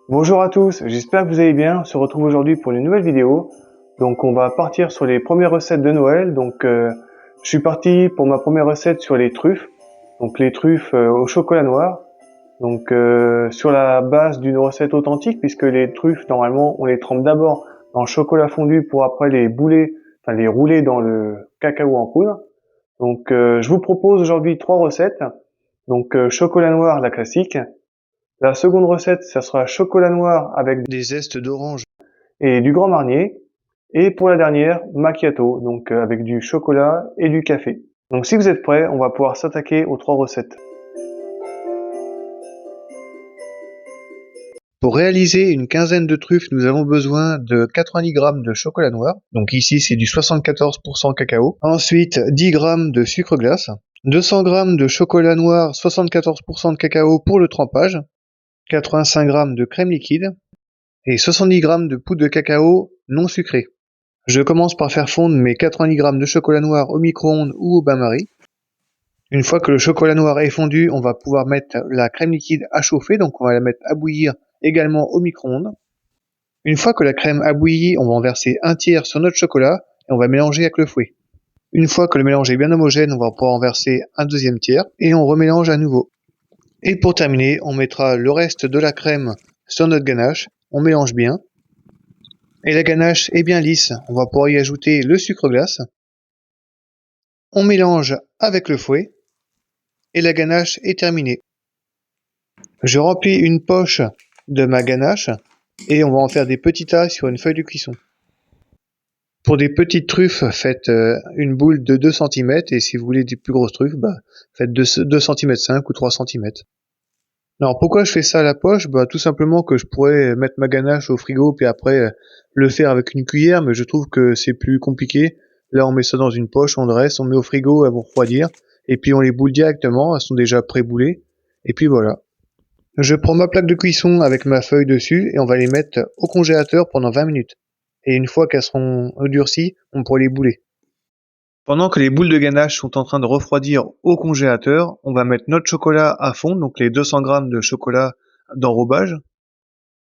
Bonjour à tous, j'espère que vous allez bien. On se retrouve aujourd'hui pour une nouvelle vidéo. Donc on va partir sur les premières recettes de Noël. Je suis parti pour ma première recette sur les truffes. Donc les truffes au chocolat noir. Sur la base d'une recette authentique, puisque les truffes normalement on les trempe d'abord dans le chocolat fondu pour après les bouler, enfin les rouler dans le cacao en poudre. Je vous propose aujourd'hui trois recettes. Chocolat noir, la classique. La seconde recette, ça sera chocolat noir avec des zestes d'orange et du Grand Marnier. Et pour la dernière, macchiato, avec du chocolat et du café. Donc si vous êtes prêts, on va pouvoir s'attaquer aux trois recettes. Pour réaliser une quinzaine de truffes, nous avons besoin de 90 g de chocolat noir. Donc ici, c'est du 74% cacao. Ensuite, 10 g de sucre glace. 200 g de chocolat noir, 74% de cacao pour le trempage. 85 g de crème liquide. Et 70 g de poudre de cacao non sucrée. Je commence par faire fondre mes 90 g de chocolat noir au micro-ondes ou au bain-marie. Une fois que le chocolat noir est fondu, on va pouvoir mettre la crème liquide à chauffer, donc on va la mettre à bouillir également au micro-ondes. Une fois que la crème a bouilli, on va en verser un tiers sur notre chocolat et on va mélanger avec le fouet. Une fois que le mélange est bien homogène, on va pouvoir en verser un deuxième tiers et on remélange à nouveau. Et pour terminer, on mettra le reste de la crème sur notre ganache, on mélange bien. Et la ganache est bien lisse, on va pouvoir y ajouter le sucre glace. On mélange avec le fouet et la ganache est terminée. Je remplis une poche de ma ganache et on va en faire des petits tas sur une feuille de cuisson. Pour des petites truffes, faites une boule de 2 cm et si vous voulez des plus grosses truffes, faites 2 cm 5 ou 3 cm. Alors pourquoi je fais ça à la poche? Tout simplement que je pourrais mettre ma ganache au frigo puis après le faire avec une cuillère, mais je trouve que c'est plus compliqué. Là on met ça dans une poche, on dresse, on met au frigo, elles vont refroidir, et puis on les boule directement, elles sont déjà pré-boulées, et puis voilà. Je prends ma plaque de cuisson avec ma feuille dessus et on va les mettre au congélateur pendant 20 minutes. Et une fois qu'elles seront durcies, on pourra les bouler. Pendant que les boules de ganache sont en train de refroidir au congélateur, on va mettre notre chocolat à fond, donc les 200 g de chocolat d'enrobage.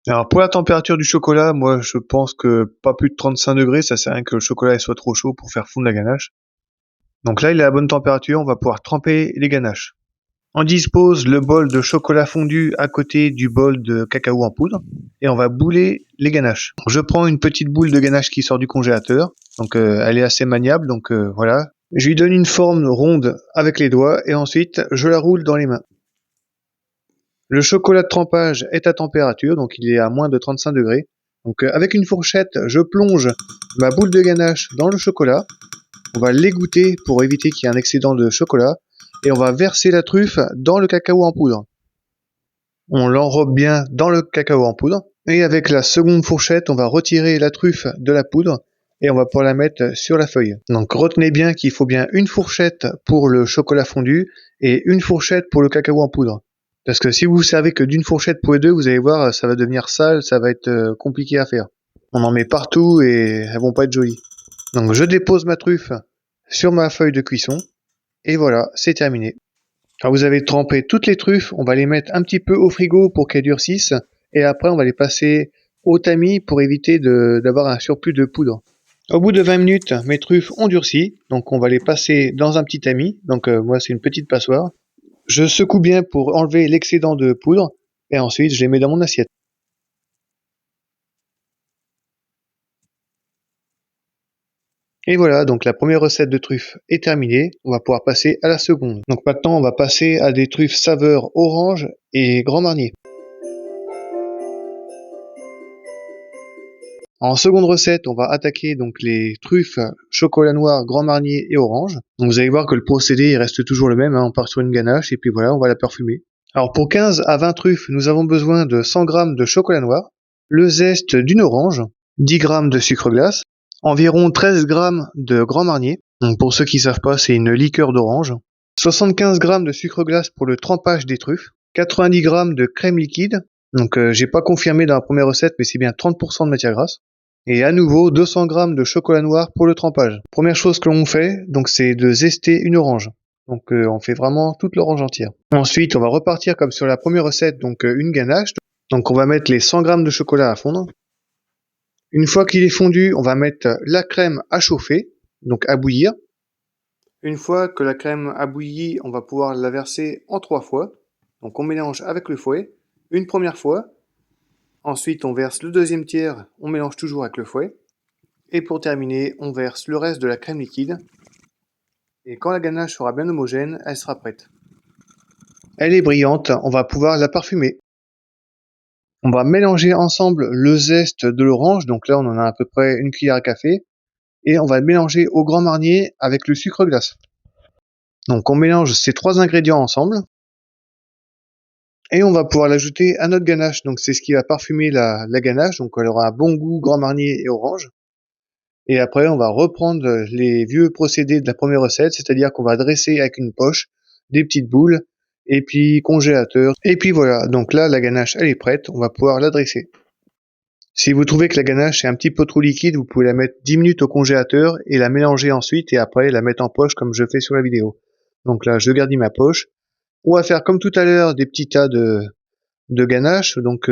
Alors pour la température du chocolat, moi je pense que pas plus de 35 degrés, ça sert à rien que le chocolat soit trop chaud pour faire fondre la ganache. Donc là il est à la bonne température, on va pouvoir tremper les ganaches. On dispose le bol de chocolat fondu à côté du bol de cacao en poudre et on va bouler les ganaches. Je prends une petite boule de ganache qui sort du congélateur, elle est assez maniable, voilà. Je lui donne une forme ronde avec les doigts et ensuite je la roule dans les mains. Le chocolat de trempage est à température, donc il est à moins de 35 degrés. Avec une fourchette, je plonge ma boule de ganache dans le chocolat. On va l'égoutter pour éviter qu'il y ait un excédent de chocolat. Et on va verser la truffe dans le cacao en poudre. On l'enrobe bien dans le cacao en poudre. Et avec la seconde fourchette, on va retirer la truffe de la poudre et on va pouvoir la mettre sur la feuille. Donc retenez bien qu'il faut bien une fourchette pour le chocolat fondu et une fourchette pour le cacao en poudre. Parce que si vous servez que d'une fourchette pour les deux, vous allez voir, ça va devenir sale, ça va être compliqué à faire. On en met partout et elles vont pas être jolies. Donc je dépose ma truffe sur ma feuille de cuisson. Et voilà, c'est terminé. Quand vous avez trempé toutes les truffes, on va les mettre un petit peu au frigo pour qu'elles durcissent. Et après, on va les passer au tamis pour éviter d'avoir un surplus de poudre. Au bout de 20 minutes, mes truffes ont durci. Donc on va les passer dans un petit tamis. Moi, c'est une petite passoire. Je secoue bien pour enlever l'excédent de poudre. Et ensuite, je les mets dans mon assiette. Et voilà, donc la première recette de truffes est terminée, on va pouvoir passer à la seconde. Donc maintenant on va passer à des truffes saveur orange et Grand Marnier. En seconde recette, on va attaquer donc les truffes chocolat noir, Grand Marnier et orange. Donc vous allez voir que le procédé il reste toujours le même, on part sur une ganache et puis voilà, on va la parfumer. Alors pour 15 à 20 truffes, nous avons besoin de 100 g de chocolat noir, le zeste d'une orange, 10 g de sucre glace, environ 13 g de Grand Marnier. Donc pour ceux qui savent pas, c'est une liqueur d'orange. 75 g de sucre glace pour le trempage des truffes. 90 g de crème liquide. J'ai pas confirmé dans la première recette, mais c'est bien 30% de matière grasse. Et à nouveau 200 g de chocolat noir pour le trempage. Première chose que l'on fait, c'est de zester une orange. On fait vraiment toute l'orange entière. Ensuite, on va repartir comme sur la première recette, une ganache. Donc on va mettre les 100 g de chocolat à fondre. Une fois qu'il est fondu, on va mettre la crème à chauffer, donc à bouillir. Une fois que la crème a bouilli, on va pouvoir la verser en 3 fois. Donc on mélange avec le fouet, une première fois. Ensuite on verse le deuxième tiers, on mélange toujours avec le fouet. Et pour terminer, on verse le reste de la crème liquide. Et quand la ganache sera bien homogène, elle sera prête. Elle est brillante, on va pouvoir la parfumer. On va mélanger ensemble le zeste de l'orange, donc là on en a à peu près une cuillère à café, et on va le mélanger au grand marnier avec le sucre glace. Donc on mélange ces 3 ingrédients ensemble, et on va pouvoir l'ajouter à notre ganache, donc c'est ce qui va parfumer la ganache, donc elle aura un bon goût grand marnier et orange. Et après on va reprendre les vieux procédés de la première recette, c'est-à-dire qu'on va dresser avec une poche des petites boules, et puis congélateur, et puis voilà, donc là la ganache elle est prête, on va pouvoir la dresser. Si vous trouvez que la ganache est un petit peu trop liquide, vous pouvez la mettre 10 minutes au congélateur et la mélanger ensuite et après la mettre en poche comme je fais sur la vidéo. Donc là, je garde ma poche. On va faire comme tout à l'heure des petits tas de ganache. Donc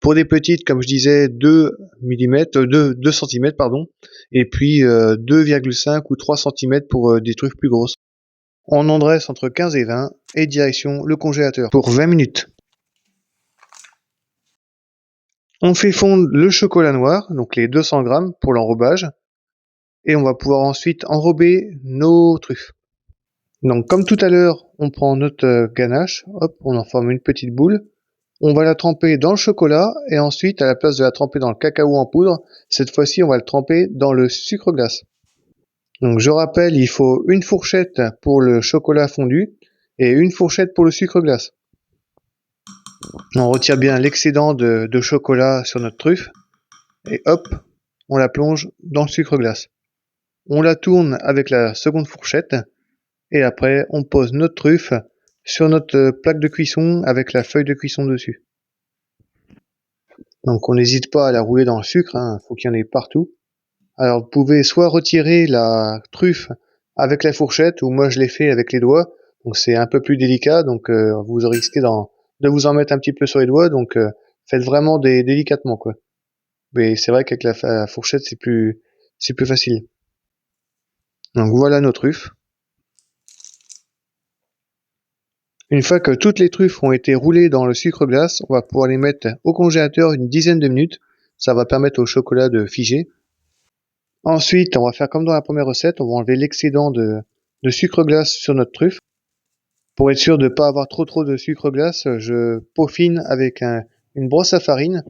pour des petites, comme je disais, 2 cm, pardon, et puis 2,5 ou 3 cm pour des trucs plus grosses. On en dresse entre 15 et 20 et direction le congélateur pour 20 minutes. On fait fondre le chocolat noir, donc les 200 g pour l'enrobage, et on va pouvoir ensuite enrober nos truffes. Donc comme tout à l'heure, on prend notre ganache, hop, on en forme une petite boule, on va la tremper dans le chocolat, et ensuite, à la place de la tremper dans le cacao en poudre, cette fois-ci, on va le tremper dans le sucre glace. Donc je rappelle, il faut une fourchette pour le chocolat fondu, et une fourchette pour le sucre glace. On retire bien l'excédent de chocolat sur notre truffe, et hop, on la plonge dans le sucre glace. On la tourne avec la seconde fourchette, et après on pose notre truffe sur notre plaque de cuisson avec la feuille de cuisson dessus. Donc on n'hésite pas à la rouler dans le sucre, faut qu'il y en ait partout. Alors vous pouvez soit retirer la truffe avec la fourchette, ou moi je l'ai fait avec les doigts, donc c'est un peu plus délicat, donc vous risquez de vous en mettre un petit peu sur les doigts, donc faites vraiment délicatement quoi. Mais c'est vrai qu'avec la fourchette c'est plus facile. Donc voilà nos truffes. Une fois que toutes les truffes ont été roulées dans le sucre glace, on va pouvoir les mettre au congélateur une dizaine de minutes. Ça va permettre au chocolat de figer. Ensuite, on va faire comme dans la première recette, on va enlever l'excédent de sucre glace sur notre truffe. Pour être sûr de ne pas avoir trop de sucre glace, je peaufine avec une brosse à farine.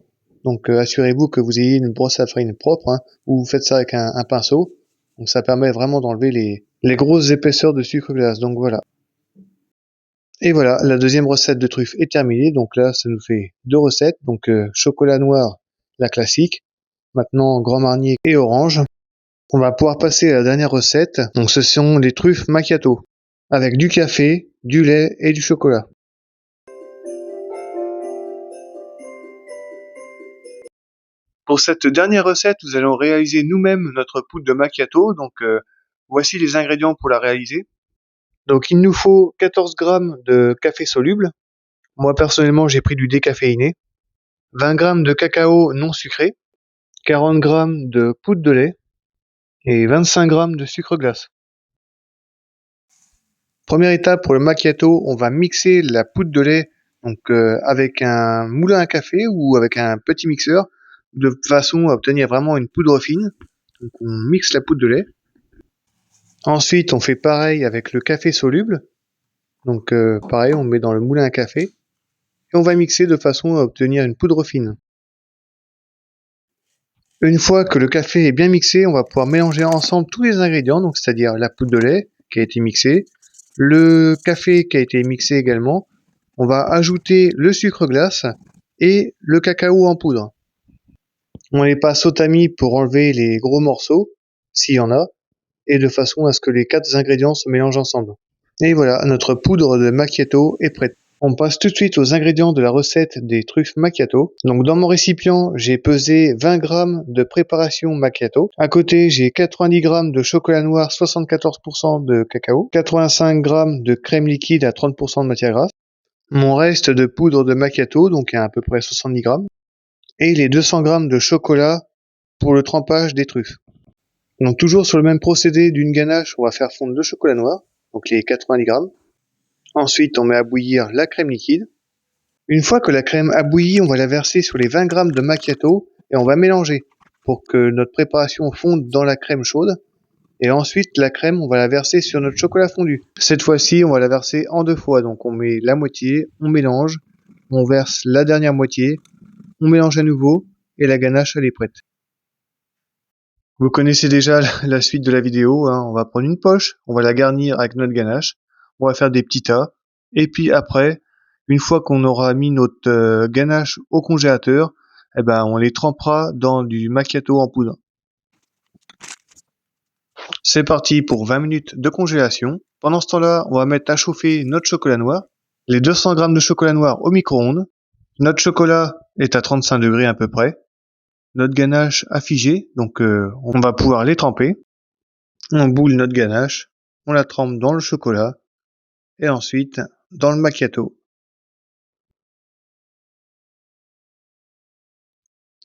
Donc assurez-vous que vous ayez une brosse à farine propre, ou vous faites ça avec un pinceau. Donc ça permet vraiment d'enlever les grosses épaisseurs de sucre glace. Donc voilà. Et voilà, la deuxième recette de truffe est terminée. Donc là, ça nous fait 2 recettes. Donc chocolat noir, la classique. Maintenant, grand marnier et orange. On va pouvoir passer à la dernière recette. Donc ce sont les truffes macchiato, avec du café, du lait et du chocolat. Pour cette dernière recette, nous allons réaliser nous-mêmes notre poudre de macchiato. Donc voici les ingrédients pour la réaliser. Donc il nous faut 14 g de café soluble. Moi personnellement j'ai pris du décaféiné. 20 g de cacao non sucré. 40 g de poudre de lait. Et 25 g de sucre glace. Première étape pour le macchiato, on va mixer la poudre de lait donc avec un moulin à café ou avec un petit mixeur de façon à obtenir vraiment une poudre fine. Donc on mixe la poudre de lait. Ensuite, on fait pareil avec le café soluble. Donc pareil, on met dans le moulin à café et on va mixer de façon à obtenir une poudre fine. Une fois que le café est bien mixé, on va pouvoir mélanger ensemble tous les ingrédients, donc c'est-à-dire la poudre de lait qui a été mixée, le café qui a été mixé également. On va ajouter le sucre glace et le cacao en poudre. On les passe au tamis pour enlever les gros morceaux, s'il y en a, et de façon à ce que les 4 ingrédients se mélangent ensemble. Et voilà, notre poudre de macchiato est prête. On passe tout de suite aux ingrédients de la recette des truffes macchiato. Donc dans mon récipient, j'ai pesé 20 g de préparation macchiato. À côté, j'ai 90 g de chocolat noir 74% de cacao, 85 g de crème liquide à 30% de matière grasse, mon reste de poudre de macchiato, donc à peu près 70 grammes, et les 200 grammes de chocolat pour le trempage des truffes. Donc toujours sur le même procédé d'une ganache, on va faire fondre le chocolat noir, donc les 90 grammes. Ensuite, on met à bouillir la crème liquide. Une fois que la crème a bouilli, on va la verser sur les 20 grammes de macchiato et on va mélanger pour que notre préparation fonde dans la crème chaude. Et ensuite, la crème, on va la verser sur notre chocolat fondu. Cette fois-ci, on va la verser en 2 fois. Donc on met la moitié, on mélange, on verse la dernière moitié, on mélange à nouveau et la ganache, elle est prête. Vous connaissez déjà la suite de la vidéo, hein. On va prendre une poche, on va la garnir avec notre ganache, on va faire des petits tas, et puis après, une fois qu'on aura mis notre ganache au congélateur, eh ben on les trempera dans du macchiato en poudre. C'est parti pour 20 minutes de congélation. Pendant ce temps-là, on va mettre à chauffer notre chocolat noir, les 200 grammes de chocolat noir au micro-ondes. Notre chocolat est à 35 degrés à peu près. Notre ganache a figé, donc on va pouvoir les tremper. On boule notre ganache, on la trempe dans le chocolat et ensuite dans le macchiato.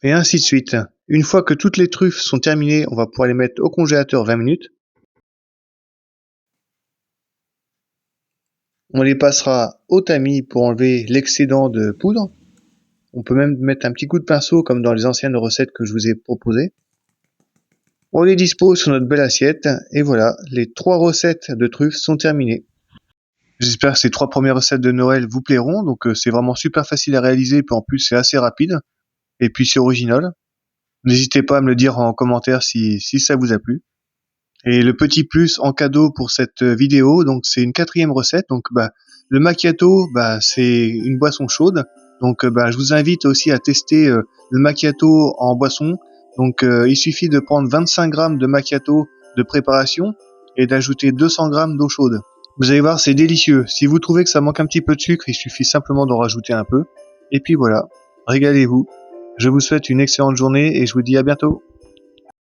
Et ainsi de suite. Une fois que toutes les truffes sont terminées, on va pouvoir les mettre au congélateur 20 minutes. On les passera au tamis pour enlever l'excédent de poudre. On peut même mettre un petit coup de pinceau comme dans les anciennes recettes que je vous ai proposées. On les dispose sur notre belle assiette et voilà, les 3 recettes de truffes sont terminées. J'espère que ces 3 premières recettes de Noël vous plairont, donc c'est vraiment super facile à réaliser, puis en plus c'est assez rapide, et puis c'est original. N'hésitez pas à me le dire en commentaire si ça vous a plu. Et le petit plus en cadeau pour cette vidéo, donc c'est une 4e recette, donc le macchiato, c'est une boisson chaude, donc je vous invite aussi à tester le macchiato en boisson. Donc il suffit de prendre 25 grammes de macchiato de préparation et d'ajouter 200 grammes d'eau chaude. Vous allez voir, c'est délicieux. Si vous trouvez que ça manque un petit peu de sucre, il suffit simplement d'en rajouter un peu. Et puis voilà, régalez-vous. Je vous souhaite une excellente journée et je vous dis à bientôt.